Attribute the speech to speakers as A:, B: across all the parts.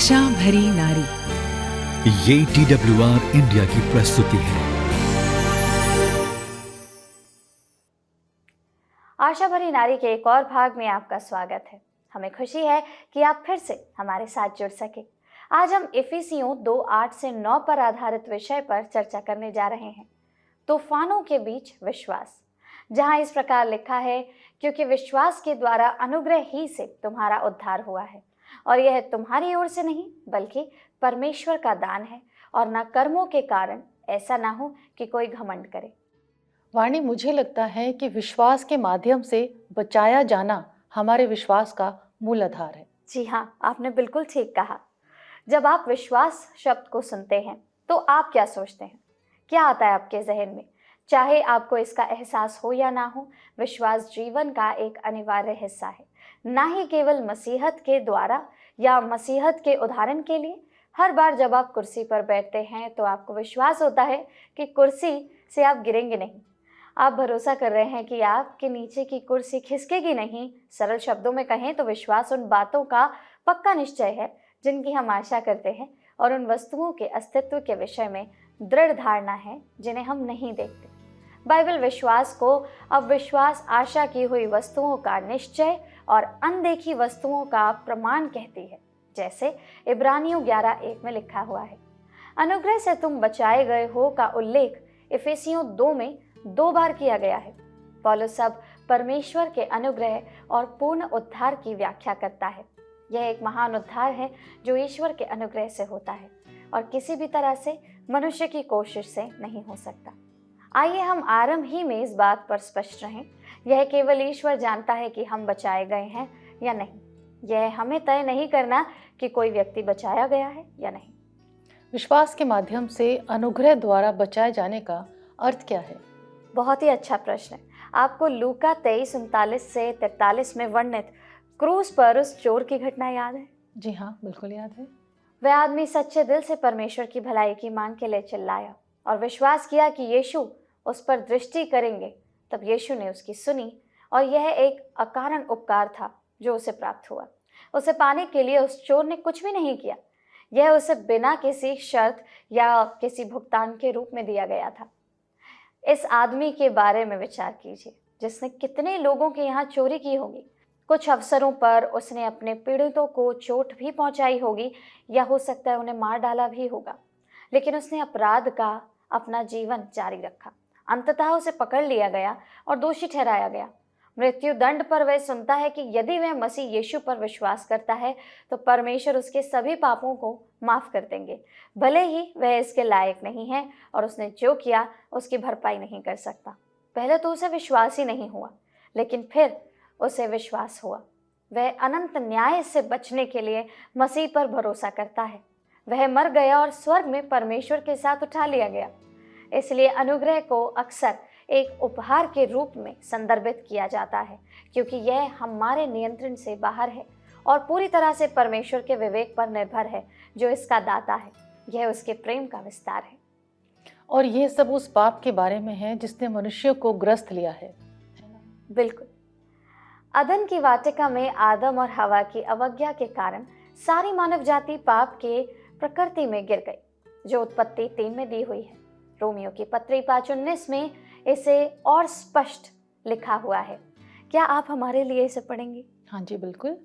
A: आशा भरी नारी।
B: ये TWR इंडिया की प्रस्तुति है।
C: आशा भरी नारी के एक और भाग में आपका स्वागत है। हमें खुशी है कि आप फिर से हमारे साथ जुड़ सके। आज हम इफिसियों 2:8 से 9 पर आधारित विषय पर चर्चा करने जा रहे हैं, तूफानों के बीच विश्वास, जहां इस प्रकार लिखा है, क्योंकि विश्वास के द्वारा अनुग्रह ही से तुम्हारा उद्धार हुआ है, और यह तुम्हारी ओर से नहीं बल्कि परमेश्वर का दान है, और न कर्मों के कारण, ऐसा ना हो कि कोई घमंड करे।
D: वाणी, मुझे लगता है कि विश्वास के माध्यम से बचाया जाना हमारे विश्वास का मूल आधार है।
C: जी हाँ, आपने बिल्कुल ठीक कहा। जब आप विश्वास शब्द को सुनते हैं तो आप क्या सोचते हैं? क्या आता है आपके जहन में? चाहे आपको इसका एहसास हो या ना हो, विश्वास जीवन का एक अनिवार्य हिस्सा है, ना ही केवल मसीहत के द्वारा या मसीहत के उदाहरण के लिए। हर बार जब आप कुर्सी पर बैठते हैं तो आपको विश्वास होता है कि कुर्सी से आप गिरेंगे नहीं। आप भरोसा कर रहे हैं कि आपके नीचे की कुर्सी खिसकेगी नहीं। सरल शब्दों में कहें तो विश्वास उन बातों का पक्का निश्चय है जिनकी हम आशा करते हैं, और उन वस्तुओं के अस्तित्व के विषय में दृढ़ धारणा है जिन्हें हम नहीं देखते। बाइबल विश्वास को अविश्वास, आशा की हुई वस्तुओं का निश्चय और अनदेखी वस्तुओं का प्रमाण कहती है, जैसे इब्रानियों 11:1 में लिखा हुआ है। अनुग्रह से तुम बचाए गए हो का उल्लेख इफिसियों 2 में 2 बार किया गया है। पौलुस अब परमेश्वर के अनुग्रह और पूर्ण उद्धार की व्याख्या करता है। यह एक महान उद्धार है जो ईश्वर के अनुग्रह से होता है और किसी भी तरह से मनुष्य की कोशिश से नहीं हो सकता। आइए हम आरंभ ही में इस बात पर स्पष्ट रहें, यह केवल ईश्वर जानता है कि हम बचाए गए हैं या नहीं। यह हमें तय नहीं करना कि कोई व्यक्ति बचाया गया है या नहीं।
D: विश्वास के माध्यम से अनुग्रह द्वारा बचाए जाने का अर्थ क्या है?
C: बहुत ही अच्छा प्रश्न है। आपको लूका 23:39 से 43 में वर्णित क्रूस पर उस चोर की घटना याद है?
D: जी हाँ, बिल्कुल याद है।
C: वह आदमी सच्चे दिल से परमेश्वर की भलाई की मांग के लिए चिल्लाया और विश्वास किया कि यीशु उस पर दृष्टि करेंगे। तब यीशु ने उसकी सुनी, और यह एक अकारण उपकार था जो उसे प्राप्त हुआ। उसे पाने के लिए उस चोर ने कुछ भी नहीं किया। यह उसे बिना किसी शर्त या किसी भुगतान के रूप में दिया गया था। इस आदमी के बारे में विचार कीजिए, जिसने कितने लोगों के यहाँ चोरी की होगी। कुछ अवसरों पर उसने अपने पीड़ितों को चोट भी पहुंचाई होगी, या हो सकता है उन्हें मार डाला भी होगा, लेकिन उसने अपराध का अपना जीवन जारी रखा। अंततः उसे पकड़ लिया गया और दोषी ठहराया गया। मृत्यु दंड पर वह सुनता है कि यदि वह मसीह यीशु पर विश्वास करता है तो परमेश्वर उसके सभी पापों को माफ कर देंगे, भले ही वह इसके लायक नहीं है और उसने जो किया उसकी भरपाई नहीं कर सकता। पहले तो उसे विश्वास ही नहीं हुआ, लेकिन फिर उसे विश्वास हुआ। वह अनंत न्याय से बचने के लिए मसीह पर भरोसा करता है। वह मर गया और स्वर्ग में परमेश्वर के साथ उठा लिया गया। इसलिए अनुग्रह को अक्सर एक उपहार के रूप में संदर्भित किया जाता है, क्योंकि यह हमारे नियंत्रण से बाहर है और पूरी तरह से परमेश्वर के विवेक पर निर्भर है जो इसका दाता है। यह उसके प्रेम का विस्तार है।
D: और यह सब उस पाप के बारे में है जिसने मनुष्य को ग्रस्त लिया है।
C: बिल्कुल। अदन की वाटिका में आदम और हवा की अवज्ञा के कारण सारी मानव जाति पाप के प्रकृति में गिर गई, जो उत्पत्ति 3 में दी हुई है। रोमियो की पत्री 5:19 में इसे और स्पष्ट लिखा हुआ है। क्या आप हमारे लिए इसे पढ़ेंगे?
D: हाँ जी, बिल्कुल।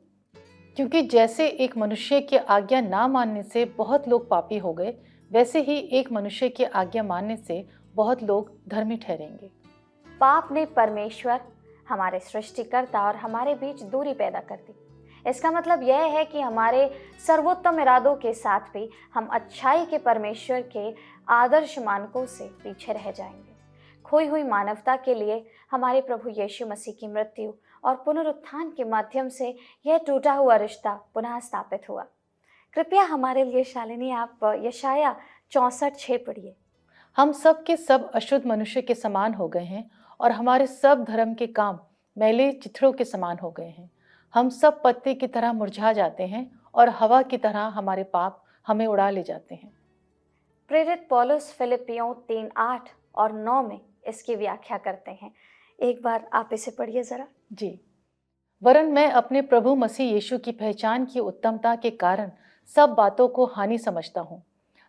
D: क्योंकि जैसे एक मनुष्य की आज्ञा ना मानने से बहुत लोग पापी हो गए, वैसे ही एक मनुष्य की आज्ञा मानने से बहुत लोग धर्मी ठहरेंगे।
C: पाप ने परमेश्वर, हमारे सृष्टिकर्ता और हमारे बीच दूरी पैदा कर दी। इसका मतलब यह है कि हमारे सर्वोत्तम इरादों के साथ भी हम अच्छाई के परमेश्वर के आदर्श मानकों से पीछे रह जाएंगे। खोई हुई मानवता के लिए हमारे प्रभु यीशु मसीह की मृत्यु और पुनरुत्थान के माध्यम से यह टूटा हुआ रिश्ता पुनः स्थापित हुआ। कृपया हमारे लिए शालिनी, आप यशाया 64:6 पढ़िए।
D: हम सब के सब अशुद्ध मनुष्य के समान हो गए हैं और हमारे सब धर्म के काम मैले चित्रों के समान हो गए हैं। हम सब पत्ते की तरह मुरझा जाते हैं और हवा की तरह हमारे पाप हमें उड़ा ले जाते हैं।
C: प्रेरित पौलुस फिलिपियों 3:8 और 9 में इसकी व्याख्या करते हैं। एक बार आप इसे पढ़िए जरा।
D: जी। वरन मैं अपने प्रभु मसीह यीशु की पहचान की उत्तमता के कारण सब बातों को हानि समझता हूँ,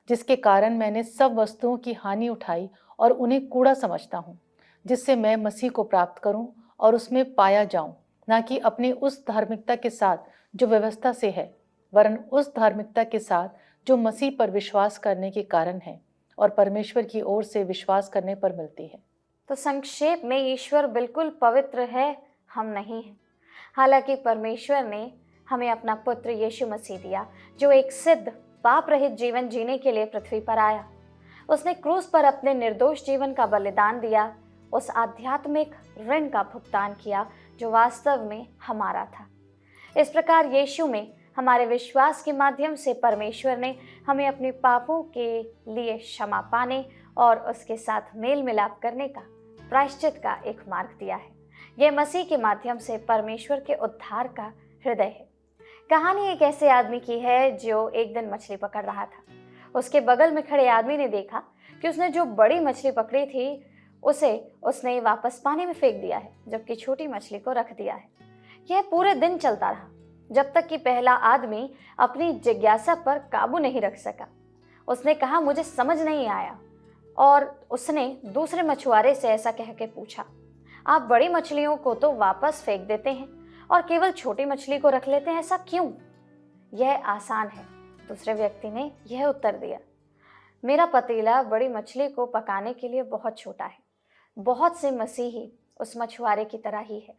D: जिसके कारण मैंने सब वस्तुओं की हानि उठाई और उन्हें कूड़ा समझता हूँ, जिससे मैं मसीह को प्राप्त करूँ और उसमें पाया जाऊँ, ना कि अपनी उस धार्मिकता के साथ जो व्यवस्था से है, वरन उस धार्मिकता के साथ जो मसीह पर विश्वास करने के कारण है और परमेश्वर की ओर से विश्वास करने पर मिलती है।
C: तो संक्षेप में ईश्वर बिल्कुल पवित्र है, हम नहीं हैं। हालांकि परमेश्वर ने हमें अपना पुत्र यीशु मसीह दिया, जो एक सिद्ध पाप रहित जीवन जीने के लिए पृथ्वी पर आया। उसने क्रूस पर अपने निर्दोष जीवन का बलिदान दिया, उस आध्यात्मिक ऋण का भुगतान किया जो वास्तव में हमारा था। इस प्रकार यीशु में हमारे विश्वास के माध्यम से परमेश्वर ने हमें अपने पापों के लिए क्षमा पाने और उसके साथ मेल मिलाप करने का, प्रायश्चित का एक मार्ग दिया है। यह मसीह के माध्यम से परमेश्वर के उद्धार का हृदय है। कहानी एक ऐसे आदमी की है जो एक दिन मछली पकड़ रहा था। उसके बगल में खड़े आदमी ने देखा कि उसने जो बड़ी मछली पकड़ी थी उसने वापस पानी में फेंक दिया है, जबकि छोटी मछली को रख दिया है। यह पूरे दिन चलता रहा, जब तक कि पहला आदमी अपनी जिज्ञासा पर काबू नहीं रख सका। उसने कहा, मुझे समझ नहीं आया, और उसने दूसरे मछुआरे से ऐसा कह के पूछा, आप बड़ी मछलियों को तो वापस फेंक देते हैं और केवल छोटी मछली को रख लेते हैं, ऐसा क्यों? यह आसान है। दूसरे व्यक्ति ने यह उत्तर दिया, मेरा पतीला बड़ी मछली को पकाने के लिए बहुत छोटा है। बहुत से मसीही उस मछुआरे की तरह ही है।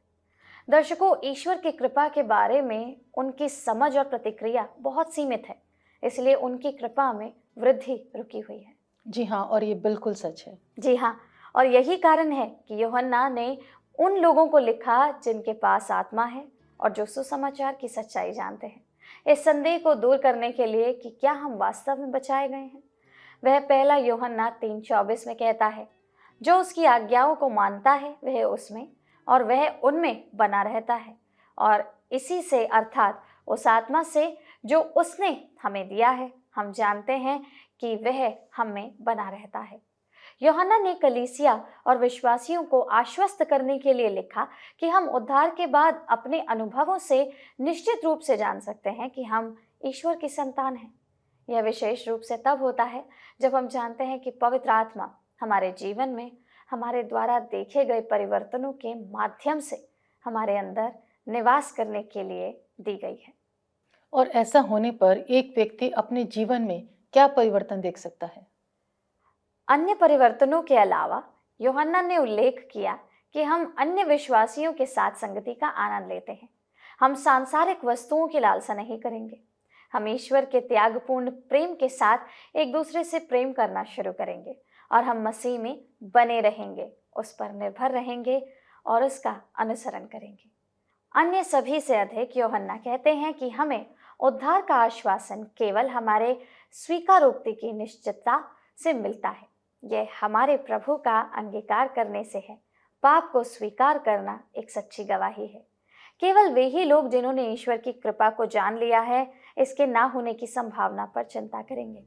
C: दर्शकों, ईश्वर की कृपा के बारे में उनकी समझ और प्रतिक्रिया बहुत सीमित है, इसलिए उनकी कृपा में वृद्धि रुकी हुई है।
D: जी हाँ, और ये बिल्कुल सच है।
C: जी हाँ, और यही कारण है कि यूहन्ना ने उन लोगों को लिखा जिनके पास आत्मा है और जो सुसमाचार की सच्चाई जानते हैं, इस संदेह को दूर करने के लिए कि क्या हम वास्तव में बचाए गए हैं। वह पहला यूहन्ना 3:24 में कहता है, जो उसकी आज्ञाओं को मानता है वह उसमें और वह उनमें बना रहता है, और इसी से अर्थात उस आत्मा से जो उसने हमें दिया है हम जानते हैं कि वह हम में बना रहता है। यूहन्ना ने कलीसिया और विश्वासियों को आश्वस्त करने के लिए लिखा कि हम उद्धार के बाद अपने अनुभवों से निश्चित रूप से जान सकते हैं कि हम ईश्वर की संतान हैं। यह विशेष रूप से तब होता है जब हम जानते हैं कि पवित्र आत्मा हमारे जीवन में हमारे द्वारा देखे गए परिवर्तनों के माध्यम से हमारे अंदर निवास करने के लिए दी गई है।
D: और ऐसा होने पर एक व्यक्ति अपने जीवन में क्या परिवर्तन देख सकता है?
C: अन्य परिवर्तनों के अलावा यूहन्ना ने उल्लेख किया कि हम अन्य विश्वासियों के साथ संगति का आनंद लेते हैं। हम सांसारिक वस्तुओं की लालसा नहीं करेंगे। हम ईश्वर के त्यागपूर्ण प्रेम के साथ एक दूसरे से प्रेम करना शुरू करेंगे और हम मसीह में बने रहेंगे, उस पर निर्भर रहेंगे और उसका अनुसरण करेंगे। अन्य सभी से अधिक यूहन्ना कहते हैं कि हमें उद्धार का आश्वासन केवल हमारे स्वीकारोक्ति की निश्चितता से मिलता है। यह हमारे प्रभु का अंगीकार करने से है। पाप को स्वीकार करना एक सच्ची गवाही है। केवल वे ही लोग जिन्होंने ईश्वर की कृपा को जान लिया है इसके ना होने की संभावना पर चिंता करेंगे।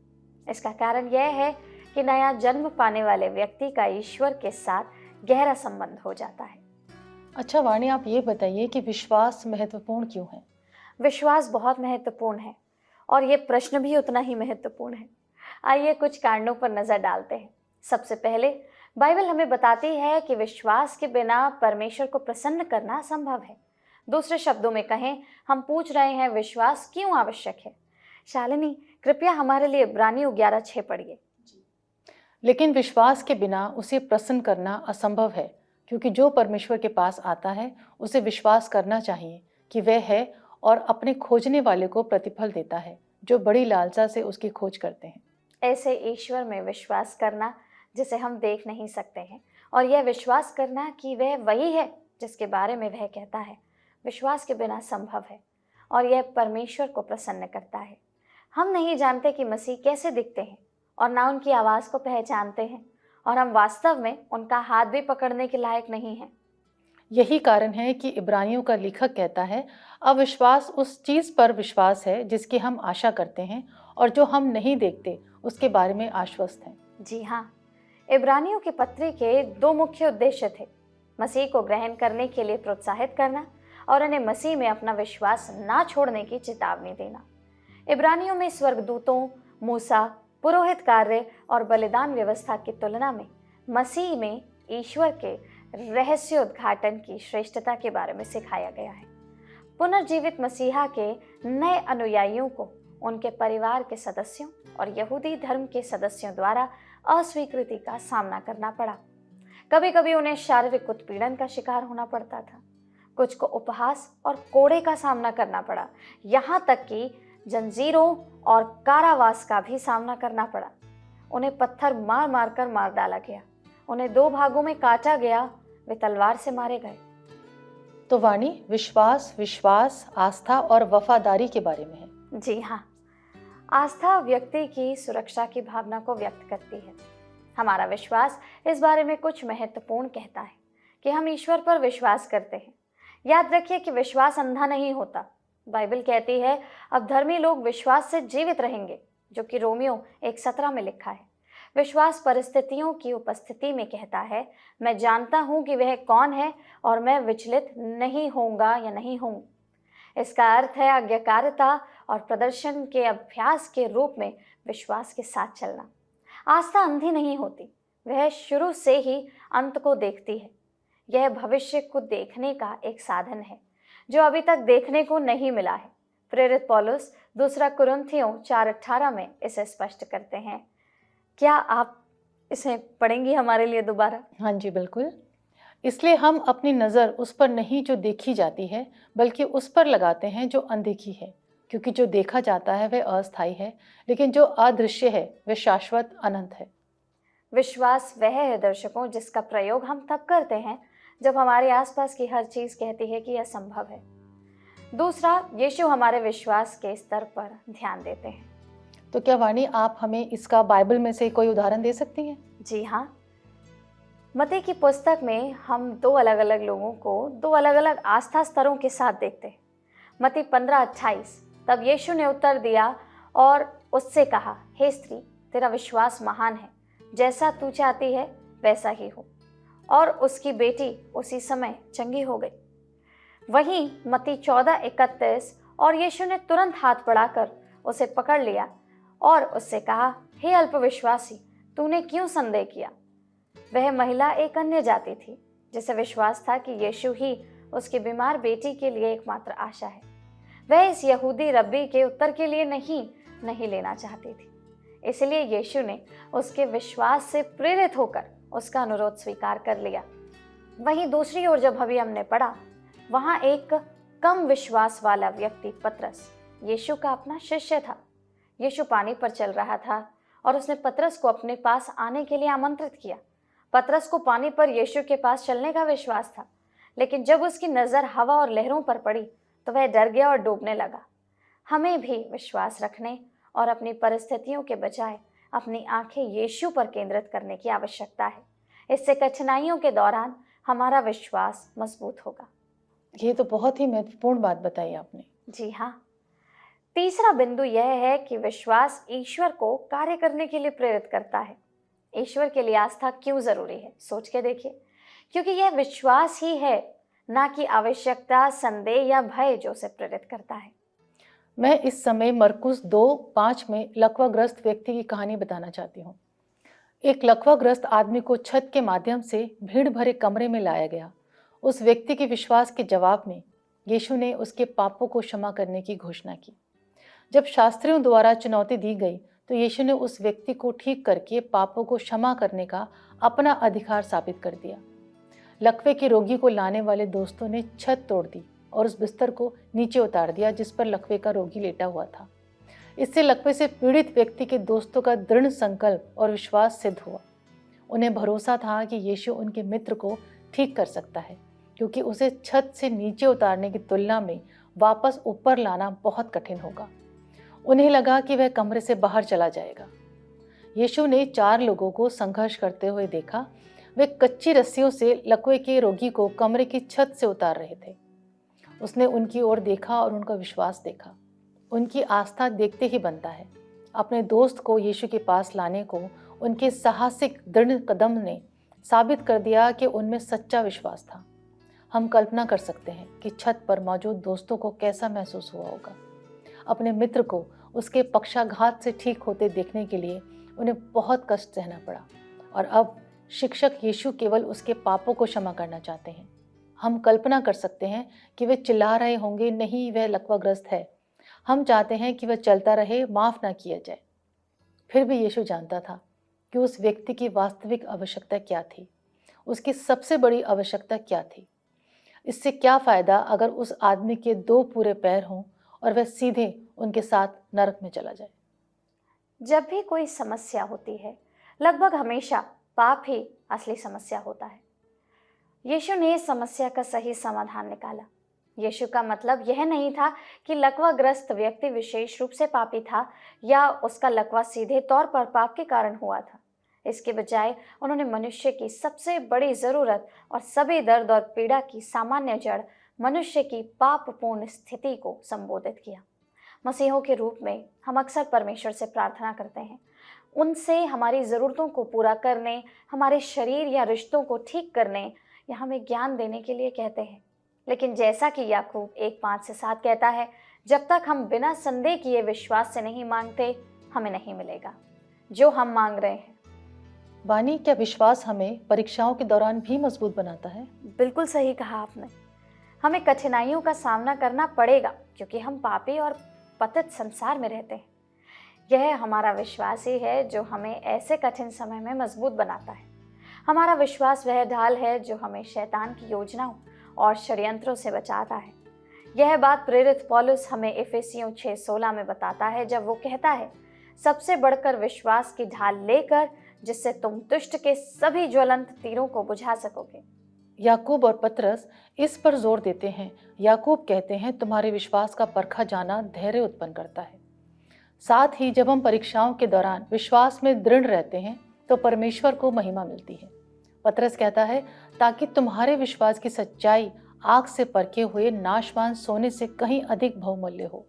C: इसका कारण यह है कि नया जन्म पाने वाले व्यक्ति का ईश्वर के साथ गहरा संबंध हो जाता है।
D: अच्छा वाणी, आप ये बताइए कि विश्वास महत्वपूर्ण क्यों है?
C: विश्वास बहुत महत्वपूर्ण है और ये प्रश्न भी उतना ही महत्वपूर्ण है। आइए कुछ कारणों पर नजर डालते हैं। सबसे पहले बाइबल हमें बताती है कि विश्वास के बिना परमेश्वर को प्रसन्न करना असंभव है। दूसरे शब्दों में कहें, हम पूछ रहे हैं विश्वास क्यों आवश्यक है। शालिनी, कृपया हमारे लिए इब्रानियों 11:6 पढ़िए।
D: लेकिन विश्वास के बिना उसे प्रसन्न करना असंभव है, क्योंकि जो परमेश्वर के पास आता है उसे विश्वास करना चाहिए कि वह है और अपने खोजने वाले को प्रतिफल देता है जो बड़ी लालसा से उसकी खोज करते हैं।
C: ऐसे ईश्वर में विश्वास करना जिसे हम देख नहीं सकते हैं, और यह विश्वास करना कि वह वही है जिसके बारे में वह कहता है, विश्वास के बिना संभव है और यह परमेश्वर को प्रसन्न करता है। हम नहीं जानते कि मसीह कैसे दिखते हैं और ना उनकी आवाज़ को पहचानते हैं, और हम वास्तव में उनका हाथ भी पकड़ने के लायक नहीं हैं।
D: यही कारण है कि इब्रानियों का लेखक कहता है, अविश्वास उस चीज़ पर विश्वास है जिसकी हम आशा करते हैं और जो हम नहीं देखते उसके बारे में आश्वस्त हैं।
C: जी हाँ, इब्रानियों के पत्री के 2 मुख्य उद्देश्य थे, मसीह को ग्रहण करने के लिए प्रोत्साहित करना और उन्हें मसीह में अपना विश्वास ना छोड़ने की चेतावनी देना। इब्रानियों में स्वर्गदूतों, मूसा, पुरोहित कार्य और बलिदान व्यवस्था की तुलना में मसीह में ईश्वर के रहस्योद्घाटन की श्रेष्ठता के बारे में सिखाया गया है। पुनर्जीवित मसीहा के नए अनुयायियों को उनके परिवार के सदस्यों और यहूदी धर्म के सदस्यों द्वारा अस्वीकृति का सामना करना पड़ा। कभी कभी उन्हें शारीरिक उत्पीड़न का शिकार होना पड़ता था, कुछ को उपहास और कोड़े का सामना करना पड़ा, यहाँ तक कि जंजीरों और कारावास का भी सामना करना पड़ा। उन्हें पत्थर मार मार कर मार डाला गया, उन्हें 2 भागों में काटा गया, वे तलवार से मारे गए।
D: तो वाणी विश्वास, आस्था और वफादारी के बारे में है।
C: जी हाँ, आस्था व्यक्ति की सुरक्षा की भावना को व्यक्त करती है। हमारा विश्वास इस बारे में कुछ महत्वपूर्ण कहता है कि हम ईश्वर पर विश्वास करते हैं। याद रखिए कि विश्वास अंधा नहीं होता। बाइबल कहती है, अब धर्मी लोग विश्वास से जीवित रहेंगे, जो कि रोमियो 1:17 में लिखा है। विश्वास परिस्थितियों की उपस्थिति में कहता है, मैं जानता हूं कि वह कौन है और मैं विचलित नहीं होऊंगा या नहीं हूं। इसका अर्थ है आज्ञाकारिता और प्रदर्शन के अभ्यास के रूप में विश्वास के साथ चलना। आस्था अंधी नहीं होती, वह शुरू से ही अंत को देखती है। यह भविष्य को देखने का एक साधन है जो अभी तक देखने को नहीं मिला है। प्रेरित पौलुस 2 कुरिन्थियों 4:18 में इसे स्पष्ट करते हैं। क्या आप इसे पढ़ेंगी हमारे लिए दोबारा?
D: हाँ जी, बिल्कुल। इसलिए हम अपनी नज़र उस पर नहीं जो देखी जाती है, बल्कि उस पर लगाते हैं जो अनदेखी है, क्योंकि जो देखा जाता है वह अस्थायी है, लेकिन जो अदृश्य है वह शाश्वत अनंत है।
C: विश्वास वह है दर्शकों जिसका प्रयोग हम तब करते हैं जब हमारे आसपास की हर चीज कहती है कि यह संभव है। दूसरा, यीशु हमारे विश्वास के स्तर पर ध्यान देते हैं।
D: तो क्या वाणी, आप हमें इसका बाइबल में से कोई उदाहरण दे सकती हैं?
C: जी हाँ, मत्ती की पुस्तक में हम 2 अलग अलग लोगों को 2 अलग अलग आस्था स्तरों के साथ देखते हैं। मत्ती 15:28, तब यीशु ने उत्तर दिया और उससे कहा, हे स्त्री, तेरा विश्वास महान है, जैसा तू चाहती है वैसा ही हो। और उसकी बेटी उसी समय चंगी हो गई। वहीं मत्ती 14:31, और यीशु ने तुरंत हाथ बढ़ाकर उसे पकड़ लिया और उससे कहा, हे अल्पविश्वासी, तूने क्यों संदेह किया? वह महिला एक अन्य जाति थी जिसे विश्वास था कि यीशु ही उसकी बीमार बेटी के लिए एकमात्र आशा है। वह इस यहूदी रब्बी के उत्तर के लिए नहीं लेना चाहती थी। इसलिए यीशु ने उसके विश्वास से प्रेरित होकर उसका अनुरोध स्वीकार कर लिया। वहीं दूसरी ओर जब अभी हमने पढ़ा, वहां एक कम विश्वास वाला व्यक्ति पतरस यीशु का अपना शिष्य था। यीशु पानी पर चल रहा था और उसने पतरस को अपने पास आने के लिए आमंत्रित किया। पतरस को पानी पर यीशु के पास चलने का विश्वास था, लेकिन जब उसकी नज़र हवा और लहरों पर पड़ी तो वह डर गया और डूबने लगा। हमें भी विश्वास रखने और अपनी परिस्थितियों के बजाय अपनी आंखें यीशु पर केंद्रित करने की आवश्यकता है। इससे कठिनाइयों के दौरान हमारा विश्वास मजबूत होगा।
D: ये तो बहुत ही महत्वपूर्ण बात बताई आपने।
C: जी हाँ, तीसरा बिंदु यह है कि विश्वास ईश्वर को कार्य करने के लिए प्रेरित करता है। ईश्वर के लिए आस्था क्यों जरूरी है, सोच के देखिए। क्योंकि यह विश्वास ही है, ना कि आवश्यकता, संदेह या भय, जो उसे प्रेरित करता है।
D: मैं इस समय मरकुस 2:5 में लकवाग्रस्त व्यक्ति की कहानी बताना चाहती हूँ। एक लकवाग्रस्त आदमी को छत के माध्यम से भीड़ भरे कमरे में लाया गया। उस व्यक्ति के विश्वास के जवाब में यीशु ने उसके पापों को क्षमा करने की घोषणा की। जब शास्त्रियों द्वारा चुनौती दी गई तो यीशु ने उस व्यक्ति को ठीक करके पापों को क्षमा करने का अपना अधिकार साबित कर दिया। लकवे के रोगी को लाने वाले दोस्तों ने छत तोड़ दी और उस बिस्तर को नीचे उतार दिया जिस पर लकवे का रोगी लेटा हुआ था। इससे लकवे से पीड़ित व्यक्ति के दोस्तों का दृढ़ संकल्प और विश्वास सिद्ध हुआ। उन्हें भरोसा था कि यीशु उनके मित्र को ठीक कर सकता है, क्योंकि उसे छत से नीचे उतारने की तुलना में वापस ऊपर लाना बहुत कठिन होगा। उन्हें लगा कि वह कमरे से बाहर चला जाएगा। यीशु ने 4 लोगों को संघर्ष करते हुए देखा। वे कच्ची रस्सियों से लकवे के रोगी को कमरे की छत से उतार रहे थे। उसने उनकी ओर देखा और उनका विश्वास देखा। उनकी आस्था देखते ही बनता है। अपने दोस्त को यीशु के पास लाने को उनके साहसिक दृढ़ कदम ने साबित कर दिया कि उनमें सच्चा विश्वास था। हम कल्पना कर सकते हैं कि छत पर मौजूद दोस्तों को कैसा महसूस हुआ होगा। अपने मित्र को उसके पक्षाघात से ठीक होते देखने के लिए उन्हें बहुत कष्ट सहना पड़ा। और अब शिक्षक यीशु केवल उसके पापों को क्षमा करना चाहते हैं। हम कल्पना कर सकते हैं कि वे चिल्ला रहे होंगे, नहीं वह लकवाग्रस्त है। हम चाहते हैं कि वह चलता रहे, माफ ना किया जाए। फिर भी यीशु जानता था कि उस व्यक्ति की वास्तविक आवश्यकता क्या थी, उसकी सबसे बड़ी आवश्यकता क्या थी। इससे क्या फायदा अगर उस आदमी के 2 पूरे पैर हों और वह सीधे उनके साथ नरक में चला जाए।
C: जब भी कोई समस्या होती है, लगभग हमेशा पाप ही असली समस्या होता है। यीशु ने इस समस्या का सही समाधान निकाला। यीशु का मतलब यह नहीं था कि लकवाग्रस्त व्यक्ति विशेष रूप से पापी था या उसका लकवा सीधे तौर पर पाप के कारण हुआ था। इसके बजाय उन्होंने मनुष्य की सबसे बड़ी जरूरत और सभी दर्द और पीड़ा की सामान्य जड़, मनुष्य की पापपूर्ण स्थिति को संबोधित किया। मसीहों के रूप में हम अक्सर परमेश्वर से प्रार्थना करते हैं, उनसे हमारी ज़रूरतों को पूरा करने, हमारे शरीर या रिश्तों को ठीक करने या हमें ज्ञान देने के लिए कहते हैं। लेकिन जैसा कि याकूब 1:5-7 कहता है, जब तक हम बिना संदेह किए विश्वास से नहीं मांगते, हमें नहीं मिलेगा जो हम मांग रहे हैं।
D: वानी, क्या विश्वास हमें परीक्षाओं के दौरान भी मजबूत बनाता है?
C: बिल्कुल सही कहा आपने। हमें कठिनाइयों का सामना करना पड़ेगा क्योंकि हम पापी और पतित संसार में रहते हैं। यह हमारा विश्वास ही है जो हमें ऐसे कठिन समय में मजबूत बनाता है। हमारा विश्वास वह ढाल है जो हमें शैतान की योजनाओं और षड्यंत्रों से बचाता है। यह बात प्रेरित पौलुस हमें इफिसियों 6:16 में बताता है, जब वो कहता है, सबसे बढ़कर विश्वास की ढाल लेकर जिससे तुम दुष्ट के सभी ज्वलंत तीरों को बुझा सकोगे।
D: याकूब और पतरस इस पर जोर देते हैं। याकूब कहते हैं, तुम्हारे विश्वास का परखा जाना धैर्य उत्पन्न करता है। साथ ही जब हम परीक्षाओं के दौरान विश्वास में दृढ़ रहते हैं तो परमेश्वर को महिमा मिलती है। पतरस कहता है, ताकि तुम्हारे विश्वास की सच्चाई आग से परखे हुए नाशवान सोने से कहीं अधिक बहुमूल्य हो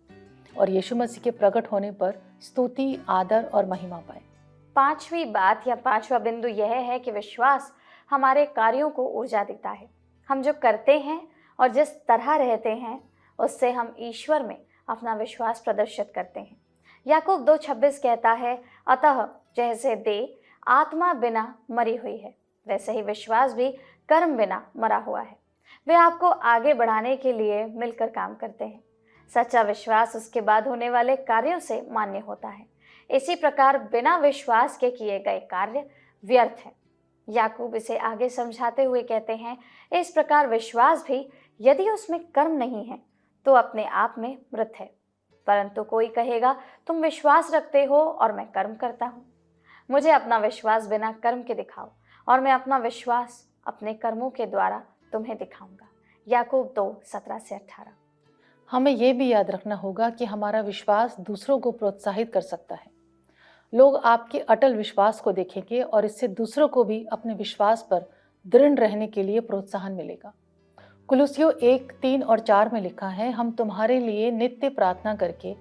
D: और यीशु मसीह के प्रकट होने पर स्तुति, आदर और महिमा पाए।
C: 5वीं बात या 5वां बिंदु यह है कि विश्वास हमारे कार्यों को ऊर्जा देता है। हम जो करते हैं और जिस तरह रहते हैं उससे हम ईश्वर में अपना विश्वास प्रदर्शित करते हैं। याकूब 2:26 कहता है, अतः जैसे देह आत्मा बिना मरी हुई है, वैसे ही विश्वास भी कर्म बिना मरा हुआ है। वे आपको आगे बढ़ाने के लिए मिलकर काम करते हैं। सच्चा विश्वास उसके बाद होने वाले कार्यों से मान्य होता है। इसी प्रकार बिना विश्वास के किए गए कार्य व्यर्थ हैं। याकूब इसे आगे समझाते हुए कहते हैं, इस प्रकार विश्वास भी यदि उसमें कर्म नहीं है तो अपने आप में मृत है। परंतु कोई कहेगा, तुम विश्वास रखते हो और मैं कर्म करता हूँ। मुझे अपना विश्वास बिना कर्म के दिखाओ और मैं अपना विश्वास अपने कर्मों के द्वारा तुम्हें दिखाऊंगा। याकूब 2:17-18।
D: हमें यह भी याद रखना होगा कि हमारा विश्वास दूसरों को प्रोत्साहित कर सकता है। लोग आपके अटल विश्वास को देखेंगे और इससे दूसरों को भी अपने विश्वास पर दृढ़ रहने के लिए प्रोत्साहन मिलेगा। कुलुस्सियों 1:3 और 4 में लिखा है, हम तुम्हारे लिए नित्य प्रार्थना करके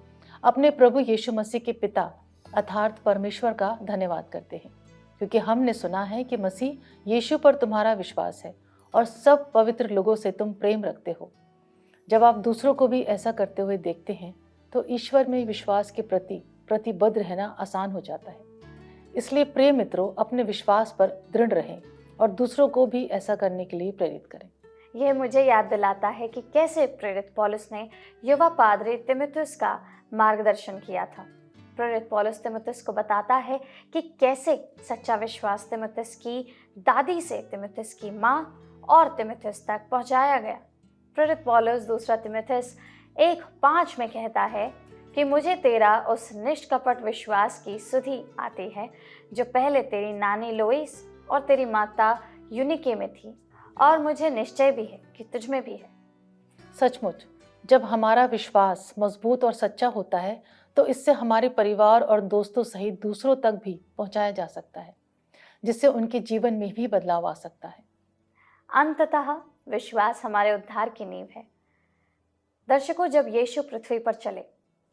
D: अपने प्रभु यीशु मसीह के पिता अर्थात परमेश्वर का धन्यवाद करते हैं, क्योंकि हमने सुना है कि मसीह यीशु पर तुम्हारा विश्वास है और सब पवित्र लोगों से तुम प्रेम रखते हो। जब आप दूसरों को भी ऐसा करते हुए देखते हैं तो ईश्वर में विश्वास के प्रति प्रतिबद्ध रहना आसान हो जाता है। इसलिए प्रिय मित्रों, अपने विश्वास पर दृढ़ रहें और दूसरों को भी ऐसा करने के लिए प्रेरित करें।
C: यह मुझे याद दिलाता है कि कैसे प्रेरित पौलुस ने युवा पादरी तीमुथियुस का मार्गदर्शन किया था। प्रेरित पौलुस तीमुथियुस को बताता है कि कैसे सच्चा विश्वास तीमुथियुस की दादी से तीमुथियुस की माँ और तीमुथियुस तक पहुँचाया गया। प्रेरित पौलुस 2 तीमुथियुस 1:5 में कहता है कि मुझे तेरा उस निष्कपट विश्वास की सुधि आती है जो पहले तेरी नानी लोइस और तेरी माता यूनिके में थी, और मुझे निश्चय भी है कि तुझ में भी है।
D: सचमुच जब हमारा विश्वास मजबूत और सच्चा होता है तो इससे हमारे परिवार और दोस्तों सहित दूसरों तक भी पहुंचाया जा सकता है, जिससे उनके जीवन में भी बदलाव आ सकता है।
C: अंततः विश्वास हमारे उद्धार की नींव है। दर्शकों, जब यीशु पृथ्वी पर चले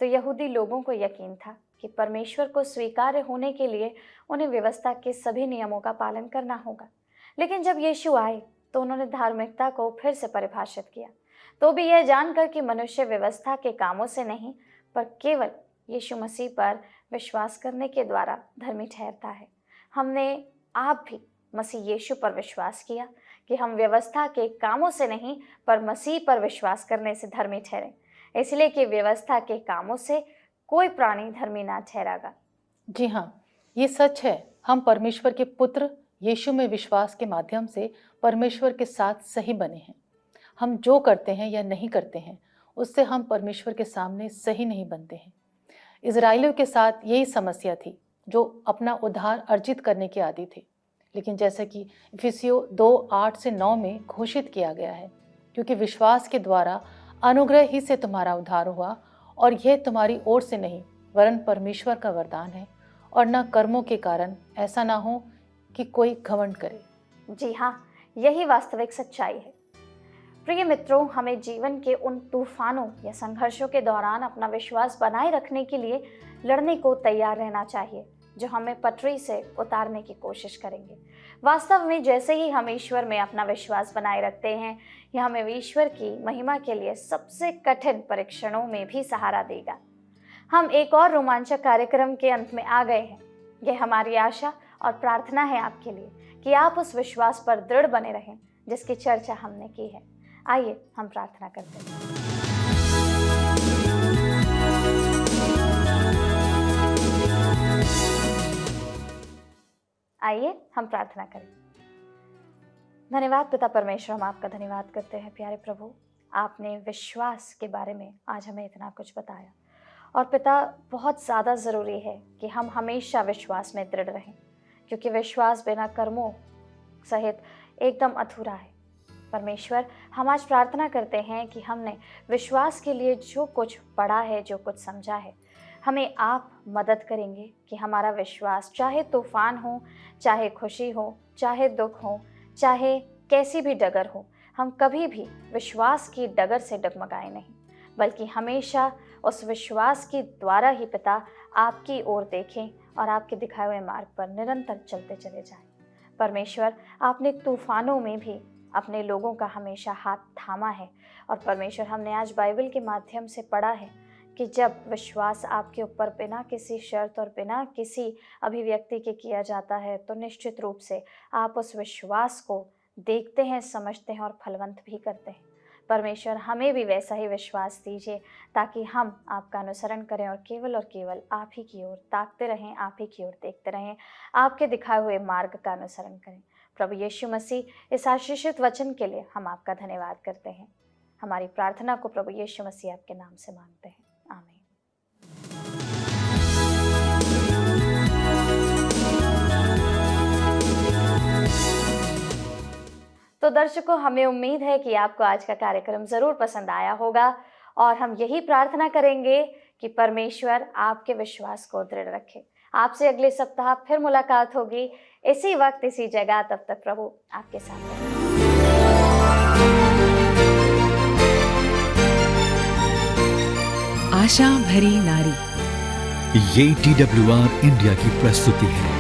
C: तो यहूदी लोगों को यकीन था कि परमेश्वर को स्वीकार्य होने के लिए उन्हें व्यवस्था के सभी नियमों का पालन करना होगा। लेकिन जब यीशु आए तो उन्होंने धार्मिकता को फिर से परिभाषित किया, तो भी यह जानकर कि मनुष्य व्यवस्था के कामों से नहीं पर केवल यीशु मसीह पर विश्वास करने के द्वारा धर्मी ठहरता है। हमने आप भी मसीह यीशु पर विश्वास किया कि हम व्यवस्था के कामों से नहीं पर मसीह पर विश्वास करने से धर्मी ठहरें, इसलिए कि व्यवस्था के कामों से कोई प्राणी धर्मी ना ठहरागा।
D: जी हाँ, ये सच है। हम परमेश्वर के पुत्र यीशु में विश्वास के माध्यम से परमेश्वर के साथ सही बने हैं। हम जो करते हैं या नहीं करते हैं उससे हम परमेश्वर के सामने सही नहीं बनते हैं। इजराइलियों के साथ यही समस्या थी, जो अपना उद्धार अर्जित करने के आदी थे। लेकिन जैसा कि इफिसियों 2:8-9 में घोषित किया गया है, क्योंकि विश्वास के द्वारा अनुग्रह ही से तुम्हारा उद्धार हुआ, और यह तुम्हारी ओर से नहीं वरन परमेश्वर का वरदान है, और न कर्मों के कारण, ऐसा ना हो कि कोई घमंड करे।
C: जी हाँ, यही वास्तविक सच्चाई है। प्रिय मित्रों, हमें जीवन के उन तूफानों या संघर्षों के दौरान अपना विश्वास बनाए रखने के लिए लड़ने को तैयार रहना चाहिए, जो हमें पटरी से उतारने की कोशिश करेंगे। वास्तव में जैसे ही हम ईश्वर में अपना विश्वास बनाए रखते हैं, यह हमें ईश्वर की महिमा के लिए सबसे कठिन परीक्षणों में भी सहारा देगा। हम एक और रोमांचक कार्यक्रम के अंत में आ गए हैं। यह हमारी आशा और प्रार्थना है आपके लिए कि आप उस विश्वास पर दृढ़ बने रहें जिसकी चर्चा हमने की है। आइए हम प्रार्थना करते हैं। आइए हम प्रार्थना करें। धन्यवाद पिता परमेश्वर, हम आपका धन्यवाद करते हैं प्यारे प्रभु। आपने विश्वास के बारे में आज हमें इतना कुछ बताया, और पिता बहुत ज़्यादा ज़रूरी है कि हम हमेशा विश्वास में दृढ़ रहें, क्योंकि विश्वास बिना कर्मों सहित एकदम अधूरा है। परमेश्वर, हम आज प्रार्थना करते हैं कि हमने विश्वास के लिए जो कुछ पढ़ा है, जो कुछ समझा है, हमें आप मदद करेंगे कि हमारा विश्वास, चाहे तूफान हो, चाहे खुशी हो, चाहे दुख हो, चाहे कैसी भी डगर हो, हम कभी भी विश्वास की डगर से डगमगाए नहीं, बल्कि हमेशा उस विश्वास के द्वारा ही पिता आपकी ओर देखें और आपके दिखाए हुए मार्ग पर निरंतर चलते चले जाएं। परमेश्वर, आपने तूफानों में भी अपने लोगों का हमेशा हाथ थामा है, और परमेश्वर, हमने आज बाइबल के माध्यम से पढ़ा है कि जब विश्वास आपके ऊपर बिना किसी शर्त और बिना किसी अभिव्यक्ति के किया जाता है, तो निश्चित रूप से आप उस विश्वास को देखते हैं, समझते हैं और फलवंत भी करते हैं। परमेश्वर, हमें भी वैसा ही विश्वास दीजिए ताकि हम आपका अनुसरण करें और केवल आप ही की ओर ताकते रहें, आप ही की ओर देखते रहें, आपके दिखाए हुए मार्ग का अनुसरण करें। प्रभु यीशु मसीह, इस आशीषित वचन के लिए हम आपका धन्यवाद करते हैं। हमारी प्रार्थना को प्रभु यीशु मसीह आपके नाम से मांगते हैं, आमीन। तो दर्शकों, हमें उम्मीद है कि आपको आज का कार्यक्रम ज़रूर पसंद आया होगा, और हम यही प्रार्थना करेंगे कि परमेश्वर आपके विश्वास को दृढ़ रखे। आपसे अगले सप्ताह फिर मुलाकात होगी, इसी वक्त इसी जगह। तब तक प्रभु आपके साथ रहे।
A: आशा भरी नारी,
B: ये TWR इंडिया की प्रस्तुति है।